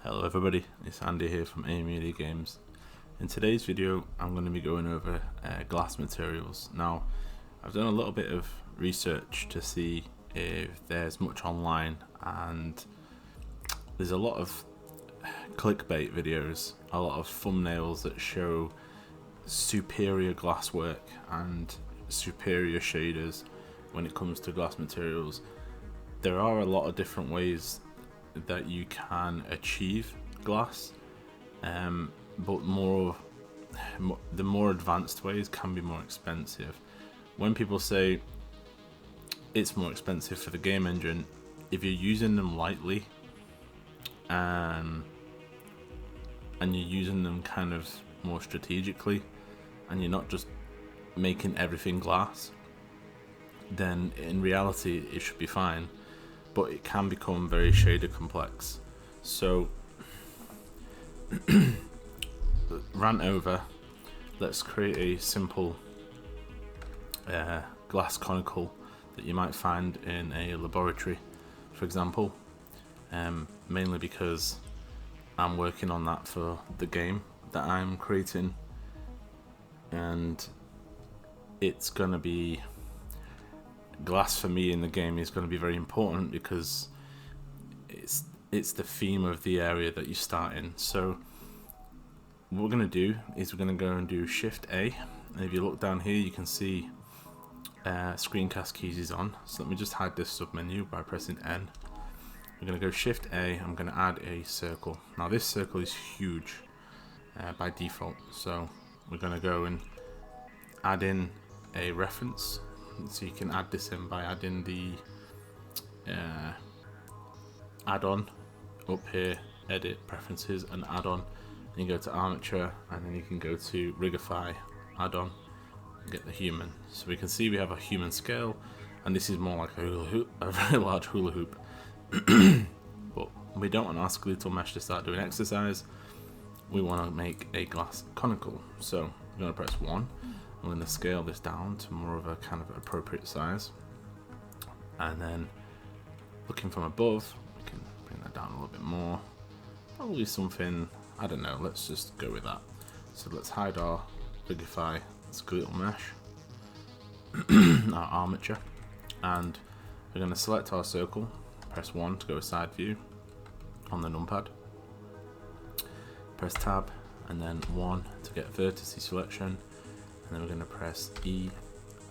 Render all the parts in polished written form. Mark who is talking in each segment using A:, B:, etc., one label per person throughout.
A: Hello everybody, it's Andy here from Media Games. In today's video I'm going to be going over glass materials. Now I've done a little bit of research to see if there's much online, and there's a lot of clickbait videos, a lot of thumbnails that show superior glasswork and superior shaders when it comes to glass materials. There are a lot of different ways that you can achieve glass, but the more advanced ways can be more expensive. When people say it's more expensive for the game engine, if you're using them lightly and you're using them kind of more strategically, and you're not just making everything glass, then in reality it should be fine. But it can become very shader complex. So rant over, let's create a simple glass conical that you might find in a laboratory, for example, mainly because I'm working on that for the game that I'm creating, and it's gonna be glass for me in the game is going to be very important because it's the theme of the area that you start in. So what we're going to do is we're going to go and do Shift A, and if you look down here you can see screencast keys is on. So let me just hide this submenu by pressing N. We're going to go Shift A. I'm going to add a circle. Now this circle is huge by default, so we're going to go and add in a reference. So you can add this in by adding the add-on up here, edit, preferences, and add-on. And you go to armature, and then you can go to rigify, add-on, and get the human. So we can see we have a human scale, and this is more like a hula hoop, a very large hula hoop. But we don't want our skeletal mesh to start doing exercise. We want to make a glass conical. So we're going to press 1. I'm going to scale this down to more of a kind of appropriate size, and then looking from above we can bring that down a little bit more, probably something, I don't know, let's just go with that. So let's hide our rigify skeletal mesh, our armature, and we're going to select our circle, press 1 to go side view on the numpad, press tab, and then 1 to get vertice selection. And then we're going to press E,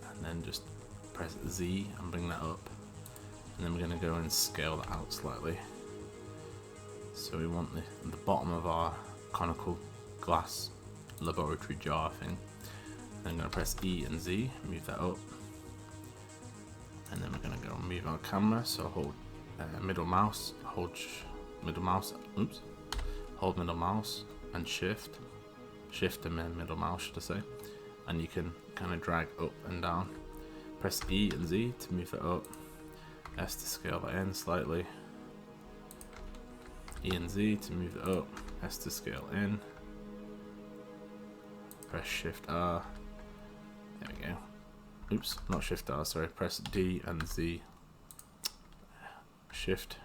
A: and then just press Z and bring that up, and then we're going to go and scale that out slightly. So we want the bottom of our conical glass laboratory jar thing. Then I'm going to press E and Z, move that up, and then we're going to go and move our camera. So hold middle mouse, hold middle mouse and shift and then middle mouse, should I say. And you can kind of drag up and down. Press E and Z to move that up, S to scale that in slightly, E and Z to move it up, S to scale in, press Shift R, there we go. Oops, not Shift R, sorry, press D and Z, Shift,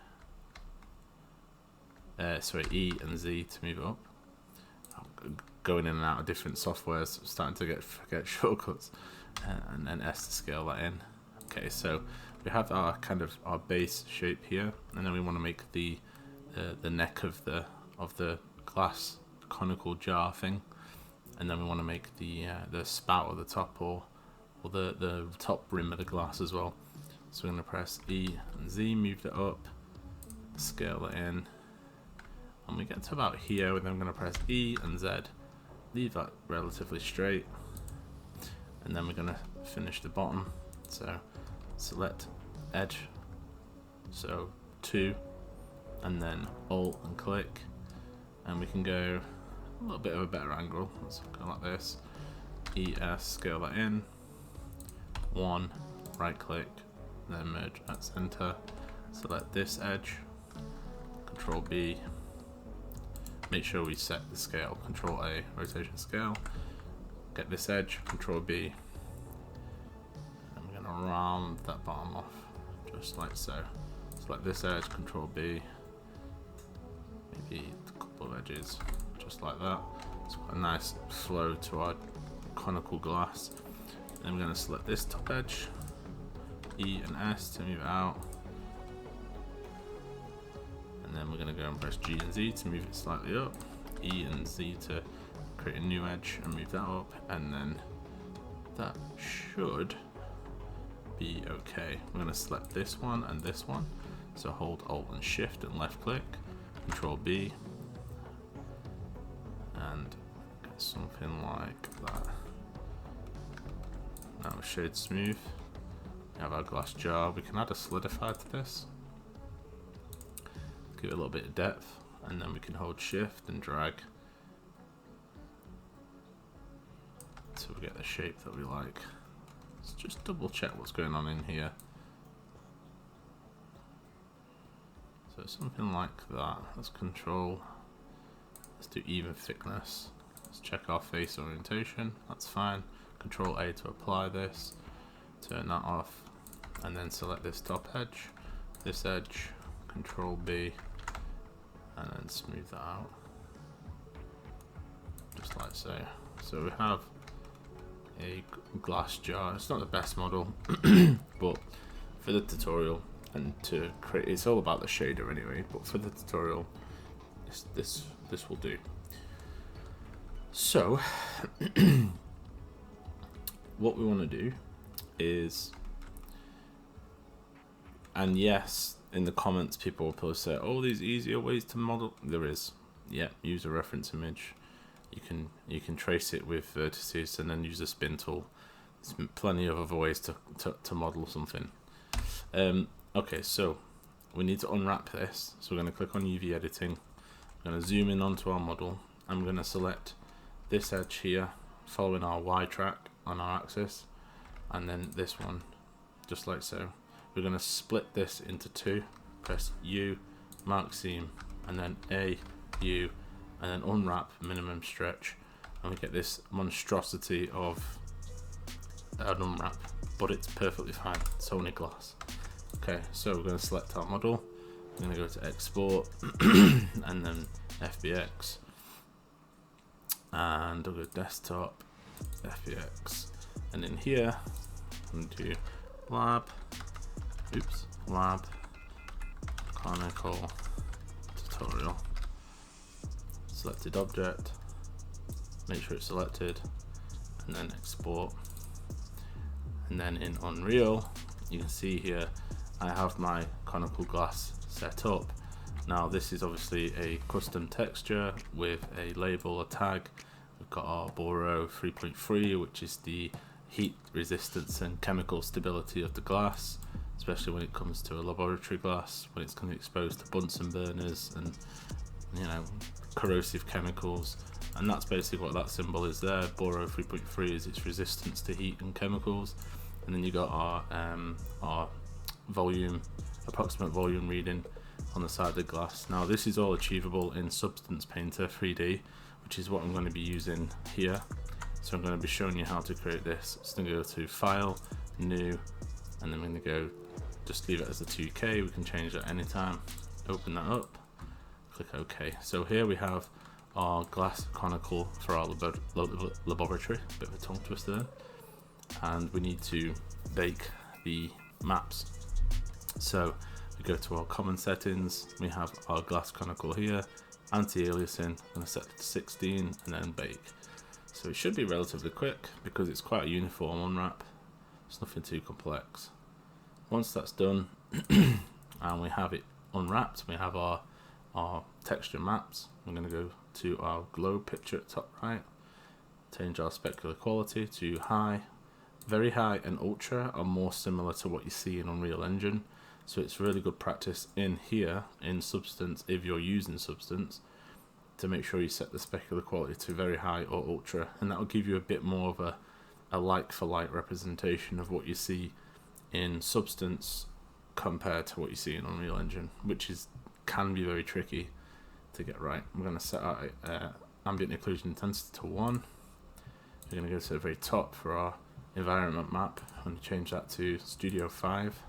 A: E and Z to move it up. Going in and out of different softwares, starting to forget shortcuts, and then S to scale that in. Okay, so we have our kind of our base shape here, and then we want to make the neck of the glass conical jar thing, and then we want to make the spout or the top or the top rim of the glass as well. So we're going to press E and Z, move that up, scale it in. When we get to about here, then I'm going to press E and Z, leave that relatively straight, and then we're going to finish the bottom. So select edge, so 2, and then Alt and click, and we can go a little bit of a better angle. Let's go like this, ES, scale that in, 1, right click, then merge at center, select this edge, Control B, make sure we set the scale, Control A, rotation scale, get this edge, Control B, and we're going to round that bottom off, just like so. Select this edge, Control B, maybe a couple of edges, just like that. It's got a nice flow to our conical glass. Then we're going to select this top edge, E and S to move it out. And then we're going to go and press G and Z to move it slightly up, E and Z to create a new edge and move that up, and then that should be okay. We're going to select this one and this one, so hold Alt and Shift and left click, Control B, and get something like that. Now shade smooth. We have our glass jar. We can add a solidify to this, give it a little bit of depth, and then we can hold Shift and drag until we get the shape that we like. Let's just double check what's going on in here. So something like that. Let's control. Let's do even thickness. Let's check our face orientation. That's fine. Control A to apply this. Turn that off, and then select this top edge, this edge. Control B, and then smooth that out, just like so. So we have a glass jar. It's not the best model, but for the tutorial and to create, it's all about the shader anyway. But for the tutorial, this will do. So what we want to do is, and yes, in the comments people will probably say, oh, there's easier ways to model. There is. Yeah, use a reference image. You can trace it with vertices and then use a spin tool. There's plenty of other ways to model something. Okay, so we need to unwrap this. So we're going to click on UV editing. I'm going to zoom in onto our model. I'm going to select this edge here, following our Y track on our axis, and then this one, just like so. We're going to split this into two. Press U, mark seam, and then A, U, and then unwrap, minimum stretch, and we get this monstrosity of an unwrap, but it's perfectly fine. It's only glass. Okay, so we're going to select our model. I'm going to go to export and then FBX, and I'll go desktop, FBX, and in here I'm going to do lab conical tutorial. Selected object, make sure it's selected, and then export. And then in Unreal, you can see here I have my conical glass set up. Now this is obviously a custom texture with a label, a tag. We've got our Boro 3.3, which is the heat resistance and chemical stability of the glass, especially when it comes to a laboratory glass, when it's going to be exposed to Bunsen burners and, you know, corrosive chemicals. And that's basically what that symbol is there. Boro 3.3 is its resistance to heat and chemicals. And then you got our volume, approximate volume reading on the side of the glass. Now this is all achievable in Substance Painter 3D, which is what I'm going to be using here. So I'm going to be showing you how to create this. So I'm going to go to File, New, and then I'm going to go, just leave it as a 2K. We can change that anytime. Open that up, click OK. So here we have our glass conical for our laboratory. Bit of a tongue twister there. And we need to bake the maps. So we go to our common settings. We have our glass conical here, anti-aliasing. I'm going to set it to 16 and then bake. So it should be relatively quick because it's quite a uniform unwrap. It's nothing too complex. Once that's done and we have it unwrapped, we have our texture maps. I'm going to go to our globe picture at top right, change our specular quality to high. Very high and ultra are more similar to what you see in Unreal Engine, so it's really good practice in here in Substance, if you're using Substance, to make sure you set the specular quality to very high or ultra, and that will give you a bit more of a like for like representation of what you see in Substance compared to what you see in Unreal Engine, which can be very tricky to get right. I'm going to set our ambient occlusion intensity to 1. We're going to go to the very top for our environment map. I'm going to change that to Studio 5,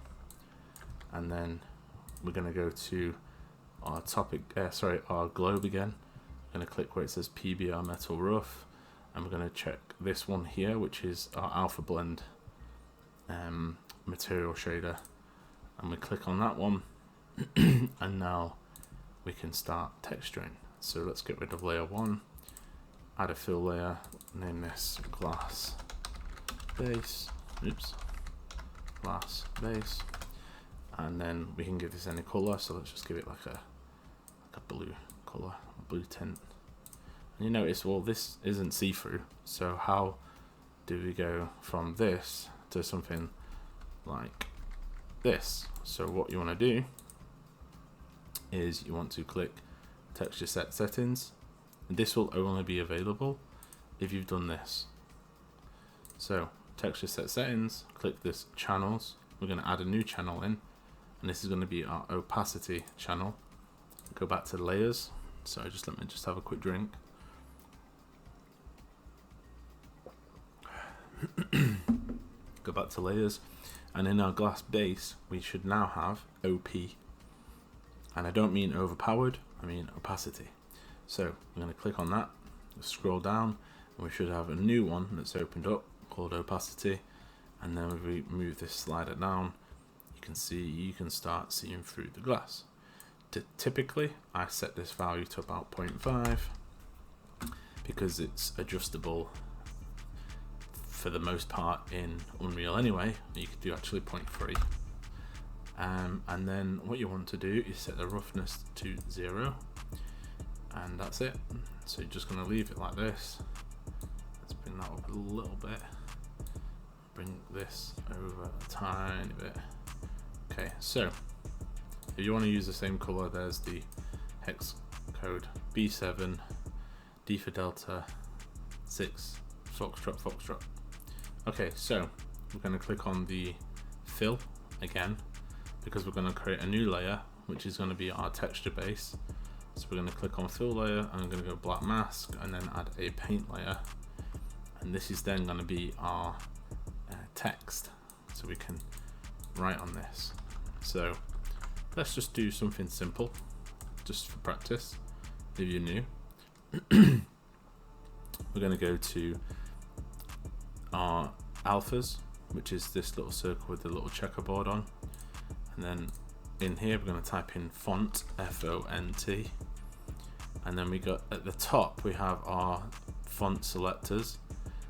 A: and then we're going to go to our topic, our globe again. I'm going to click where it says PBR Metal Rough, and we're going to check this one here, which is our Alpha Blend material shader, and we click on that one, and now we can start texturing. So let's get rid of layer 1, add a fill layer, name this glass base, glass base, and then we can give this any color. So let's just give it like a blue color, a blue tint. And you notice, well, this isn't see-through, so how do we go from this to something like this? So what you want to do is you want to click texture set settings, and this will only be available if you've done this. So texture set settings, click this channels, we're going to add a new channel in, and this is going to be our opacity channel. Go back to layers, so let me have a quick drink. Go back to layers, and in our glass base we should now have OP, and I don't mean overpowered, I mean opacity. So I'm going to click on that, scroll down, and we should have a new one that's opened up called opacity, and then if we move this slider down, you can start seeing through the glass. Typically I set this value to about 0.5 because it's adjustable for the most part in Unreal anyway. You could do actually 0.3, and then what you want to do is set the roughness to 0, and that's it. So you're just going to leave it like this. Let's bring that up a little bit, bring this over a tiny bit. Okay, so if you want to use the same color, there's the hex code B7 D for Delta 6 Foxtrot. Okay, so we're going to click on the fill again because we're going to create a new layer which is going to be our texture base. So we're going to click on fill layer, and I'm going to go black mask and then add a paint layer, and this is then going to be our text, so we can write on this. So let's just do something simple just for practice if you're new. We're going to go to our alphas, which is this little circle with the little checkerboard on, and then in here we're going to type in font, F-O-N-T, and then we got at the top we have our font selectors,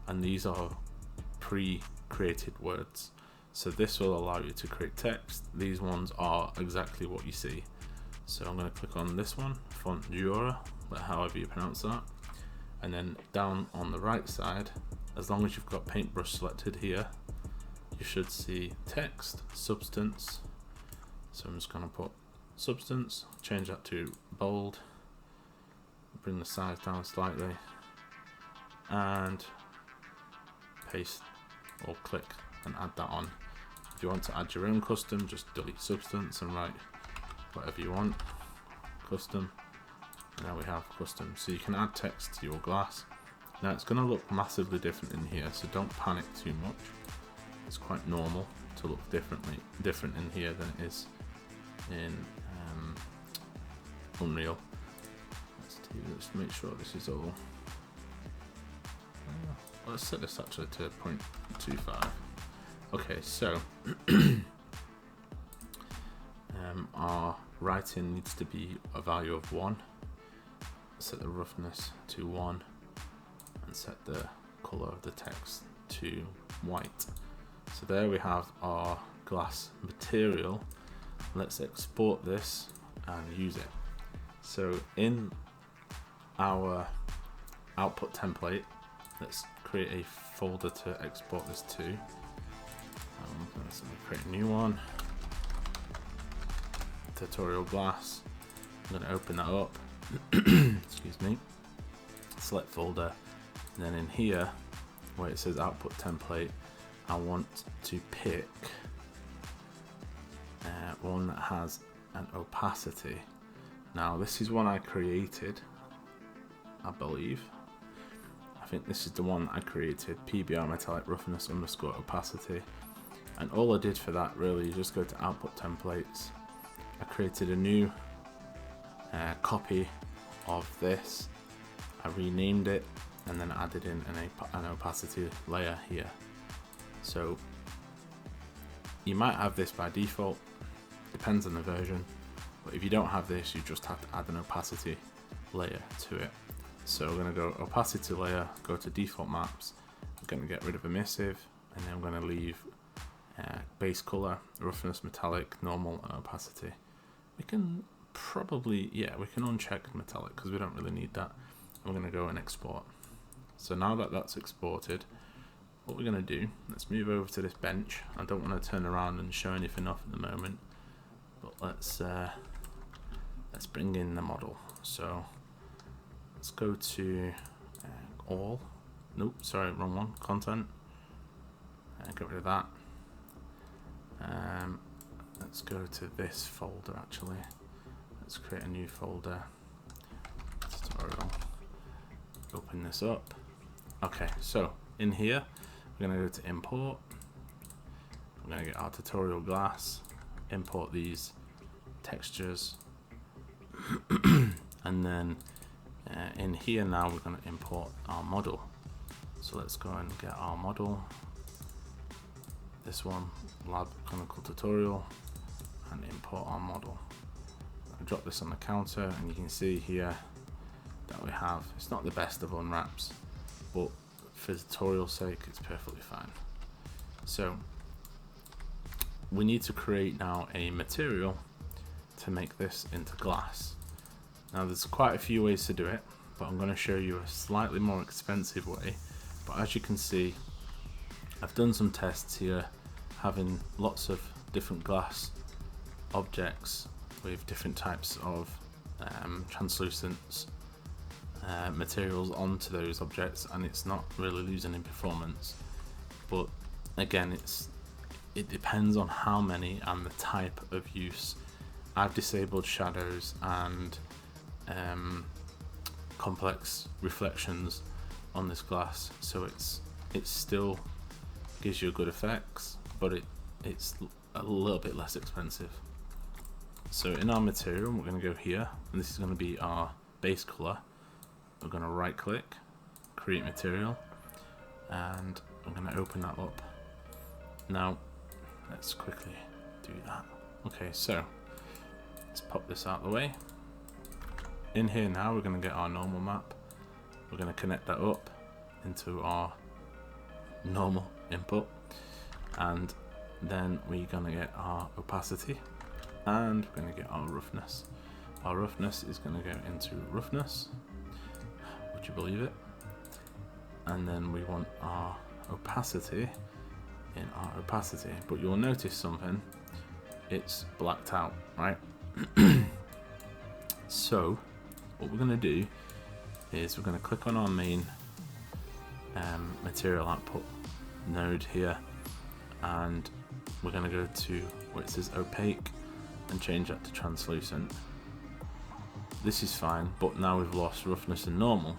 A: and these are pre-created words, so this will allow you to create text. These ones are exactly what you see. So I'm going to click on this one, Font Jura, however you pronounce that, and then down on the right side, as long as you've got paintbrush selected here, you should see text, substance. So I'm just going to put substance, change that to bold, bring the size down slightly, and paste or click and add that on. If you want to add your own custom, just delete substance and write whatever you want, custom. Now we have custom, so you can add text to your glass. Now it's going to look massively different in here, so don't panic too much. It's quite normal to look different in here than it is in Unreal. Let's make sure this is all. Let's set this actually to 0.25. Okay, so our writing needs to be a value of 1. Set the roughness to 1 and set the color of the text to white. So there we have our glass material. Let's export this and use it. So in our output template, let's create a folder to export this to. Let's create a new one, tutorial glass. I'm going to open that up. Excuse me. Select folder, and then in here where it says output template, I want to pick one that has an opacity. Now this is one I created, I believe. I think this is the one I created, PBR metallic roughness _ opacity. And all I did for that really is just go to output templates. I created a new copy of this. I renamed it and then added in an opacity layer here. So you might have this by default, depends on the version, but if you don't have this, you just have to add an opacity layer to it. So we're going to go opacity layer, go to default maps, I'm going to get rid of emissive, and then I'm going to leave base color, roughness, metallic, normal, and opacity. We can probably, yeah, we can uncheck metallic because we don't really need that. I'm going to go and export. So now that that's exported, what we're going to do, let's move over to this bench. I don't want to turn around and show anything off at the moment, but let's bring in the model. So let's go to all. Nope, sorry, wrong one. Content. Get rid of that. Let's go to this folder actually. Let's create a new folder. Tutorial. Open this up. Okay, so in here, we're going to go to import. We're going to get our tutorial glass, import these textures, and then in here now we're going to import our model. So let's go and get our model. This one, lab clinical tutorial, and import our model. I'll drop this on the counter, and you can see here that we have, it's not the best of unwraps, but for tutorial sake, it's perfectly fine. So we need to create now a material to make this into glass. Now there's quite a few ways to do it, but I'm going to show you a slightly more expensive way. But as you can see, I've done some tests here, having lots of different glass objects with different types of translucent materials onto those objects, and it's not really losing in performance. But again, it depends on how many and the type of use. I've disabled shadows and complex reflections on this glass, so it still gives you good effects, but it's a little bit less expensive. So in our material, we're going to go here, and this is going to be our base color. We're going to right click, create material, and I'm going to open that up. Now let's quickly do that. Okay, so let's pop this out of the way. In here now, we're going to get our normal map. We're going to connect that up into our normal input, and then we're going to get our opacity, and we're going to get our roughness. Our roughness is going to go into roughness, would you believe it? And then we want our opacity in our opacity, but you'll notice something, it's blacked out, right? So what we're going to do is we're going to click on our main material output node here, and we're going to go to where it says opaque and change that to translucent. This is fine, but now we've lost roughness and normal.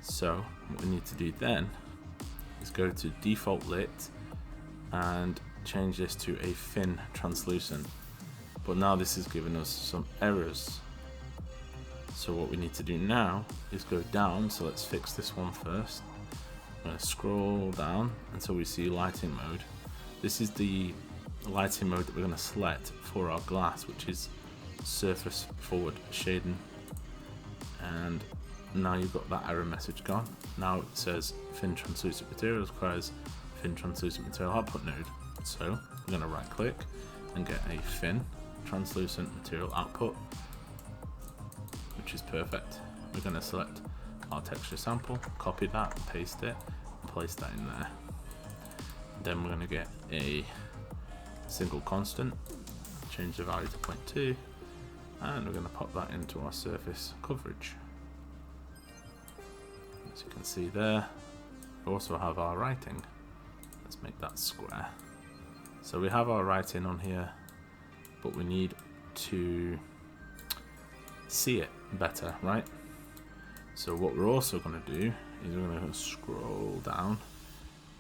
A: So what we need to do then is go to default lit and change this to a thin translucent. But now this is giving us some errors. So what we need to do now is go down. So let's fix this one first. I'm going to scroll down until we see lighting mode. This is the lighting mode that we're going to select for our glass, which is surface forward shading. And now you've got that error message gone. Now it says thin translucent material requires thin translucent material output node. So we're going to right click and get a thin translucent material output, which is perfect. We're going to select our texture sample, copy that, paste it, and place that in there. Then we're going to get a single constant, change the value to 0.2, and we're going to pop that into our surface coverage. As you can see there, we also have our writing. Let's make that square. So we have our writing on here, but we need to see it better, right? So what we're also going to do is we're going to scroll down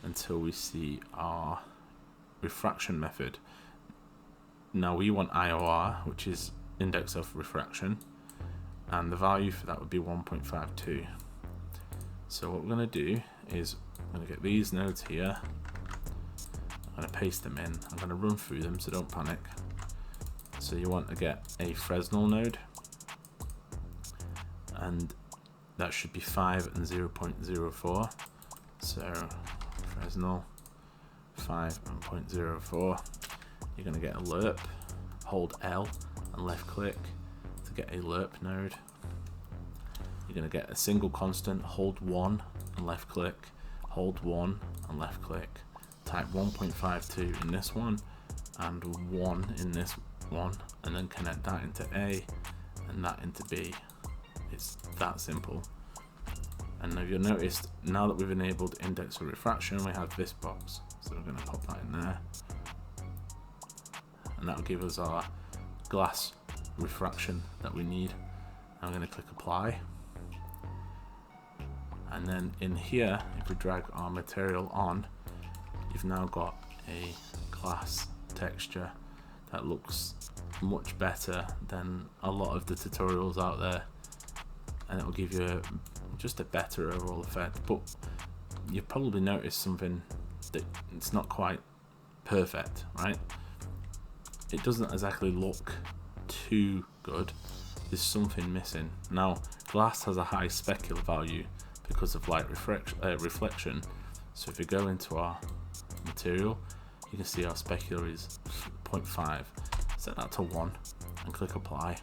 A: until we see our refraction method. Now we want IOR, which is index of refraction, and the value for that would be 1.52. So what we're going to do is I'm going to get these nodes here, I'm going to paste them in, I'm going to run through them, so don't panic. So you want to get a Fresnel node, and that should be 5 and 0.04. So Fresnel 5 and 0.04. You're going to get a lerp, hold L and left click to get a lerp node. You're going to get a single constant, hold 1 and left click, hold 1 and left click. Type 1.52 in this one and 1 in this one, and then connect that into A and that into B. It's that simple. And now you'll notice, now that we've enabled index of refraction, we have this box. So we're going to pop that in there. And that will give us our glass refraction that we need. I'm going to click apply. And then in here, if we drag our material on, you've now got a glass texture that looks much better than a lot of the tutorials out there, and it will give you just a better overall effect. But you've probably noticed something, that it's not quite perfect, right? It doesn't exactly look too good. There's something missing. Now, glass has a high specular value because of light reflection. So if we go into our material, you can see our specular is 0.5. Set that to 1 and click apply.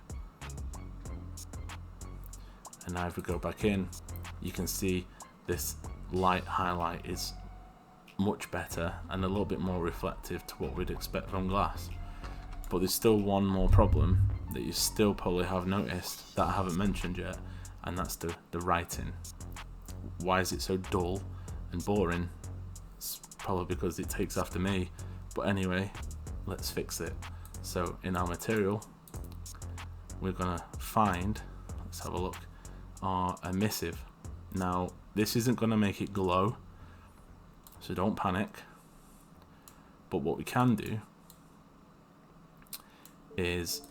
A: And now if we go back in, you can see this light highlight is much better and a little bit more reflective to what we'd expect from glass. But there's still one more problem that you still probably have noticed that I haven't mentioned yet, and that's the writing. Why is it so dull and boring? It's probably because it takes after me, but anyway, let's fix it. So in our material, we're gonna find, let's have a look, our emissive. Now this isn't gonna make it glow, so don't panic, but what we can do is,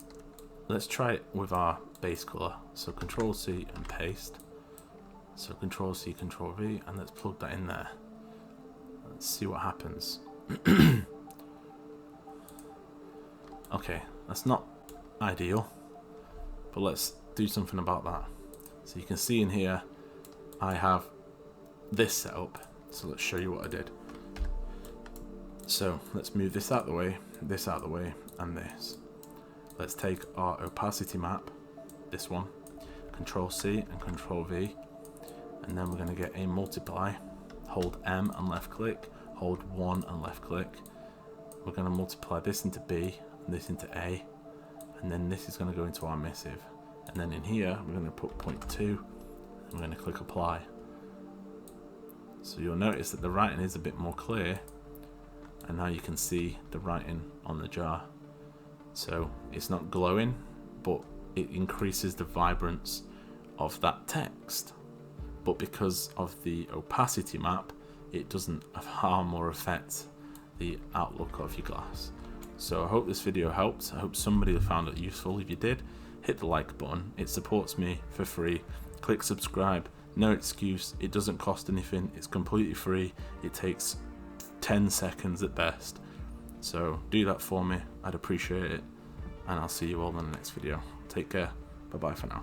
A: let's try it with our base color. So Control C and paste. So Control C, Control V, and let's plug that in there. Let's see what happens. Okay, that's not ideal, but let's do something about that. So you can see in here, I have this set up. So let's show you what I did. So let's move this out of the way, this out of the way, and this. Let's take our opacity map, this one, Control C and Control V, and then we're going to get a multiply, hold M and left click, hold 1 and left click. We're going to multiply this into B and this into A, and then this is going to go into our emissive. And then in here, we're going to put 0.2, and we're going to click apply. So you'll notice that the writing is a bit more clear, and now you can see the writing on the jar. So it's not glowing, but it increases the vibrance of that text. But because of the opacity map, it doesn't harm or affect the outlook of your glass. So I hope this video helped. I hope somebody found it useful. If you did, hit the like button. It supports me for free. Click subscribe. No excuse. It doesn't cost anything. It's completely free. It takes 10 seconds at best. So do that for me. I'd appreciate it. And I'll see you all in the next video. Take care. Bye bye for now.